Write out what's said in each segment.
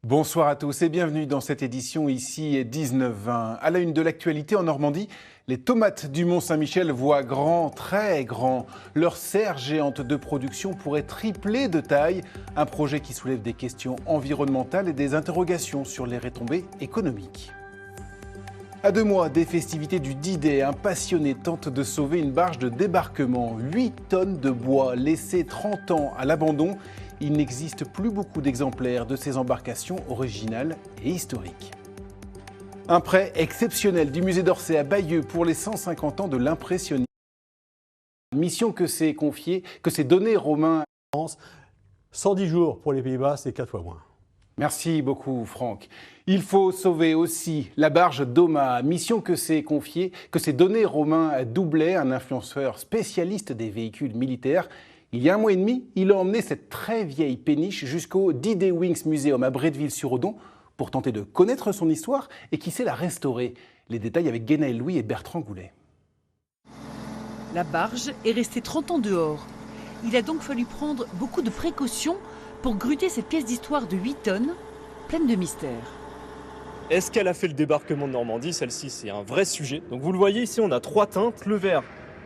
Bonsoir à tous et bienvenue dans cette édition ici 19h20. À la une de l'actualité en Normandie, les tomates du Mont-Saint-Michel voient grand, très grand. Leur serre géante de production pourrait tripler de taille. Un projet qui soulève des questions environnementales et des interrogations sur les retombées économiques. À 2 mois des festivités du D-Day, un passionné tente de sauver une barge de débarquement. 8 tonnes de bois laissées 30 ans à l'abandon. Il n'existe plus beaucoup d'exemplaires de ces embarcations originales et historiques. Un prêt exceptionnel du musée d'Orsay à Bayeux pour les 150 ans de l'impressionnisme. Mission que s'est donnée Romain. 110 jours pour les Pays-Bas, c'est 4 fois moins. Merci beaucoup Franck. Il faut sauver aussi la barge d'Oma. Mission que s'est donnée Romain Doublet, un influenceur spécialiste des véhicules militaires. Il y a 1 mois et demi, il a emmené cette très vieille péniche jusqu'au D-Day Wings Museum à Bretteville-sur-Odon pour tenter de connaître son histoire et qui sait la restaurer. Les détails avec Guénaël Louis et Bertrand Goulet. La barge est restée 30 ans dehors. Il a donc fallu prendre beaucoup de précautions pour gruter cette pièce d'histoire de 8 tonnes, pleine de mystères. Est-ce qu'elle a fait le débarquement de Normandie? Celle-ci, c'est un vrai sujet. Donc vous le voyez ici, on a 3 teintes. Le vert,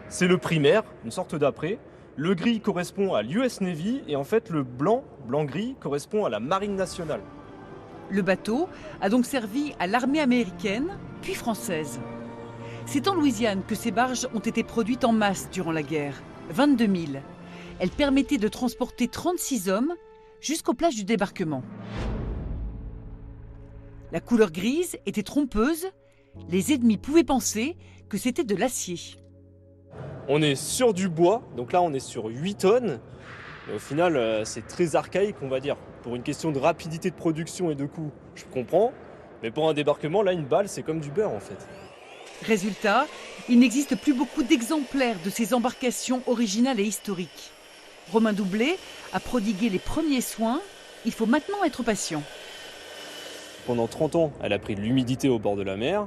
c'est le primaire, une sorte d'après. Le gris correspond à l'US Navy et en fait le blanc-gris correspond à la Marine nationale. Le bateau a donc servi à l'armée américaine, puis française. C'est en Louisiane que ces barges ont été produites en masse durant la guerre, 22 000. Elles permettaient de transporter 36 hommes jusqu'aux plages du débarquement. La couleur grise était trompeuse, les ennemis pouvaient penser que c'était de l'acier. On est sur du bois, donc là on est sur 8 tonnes. Et au final, c'est très archaïque, on va dire. Pour une question de rapidité de production et de coût, je comprends. Mais pour un débarquement, là, une balle, c'est comme du beurre en fait. Résultat, il n'existe plus beaucoup d'exemplaires de ces embarcations originales et historiques. Romain Doublet a prodigué les premiers soins. Il faut maintenant être patient. Pendant 30 ans, elle a pris de l'humidité au bord de la mer.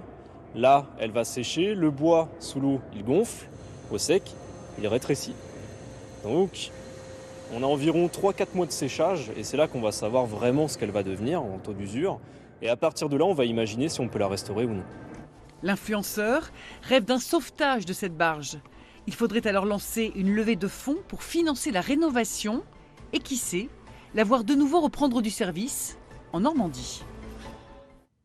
Là, elle va sécher. Le bois, sous l'eau, il gonfle. Au sec, il rétrécit. Donc, on a environ 3-4 mois de séchage et c'est là qu'on va savoir vraiment ce qu'elle va devenir en taux d'usure. Et à partir de là, on va imaginer si on peut la restaurer ou non. L'influenceur rêve d'un sauvetage de cette barge. Il faudrait alors lancer une levée de fonds pour financer la rénovation et qui sait, la voir de nouveau reprendre du service en Normandie.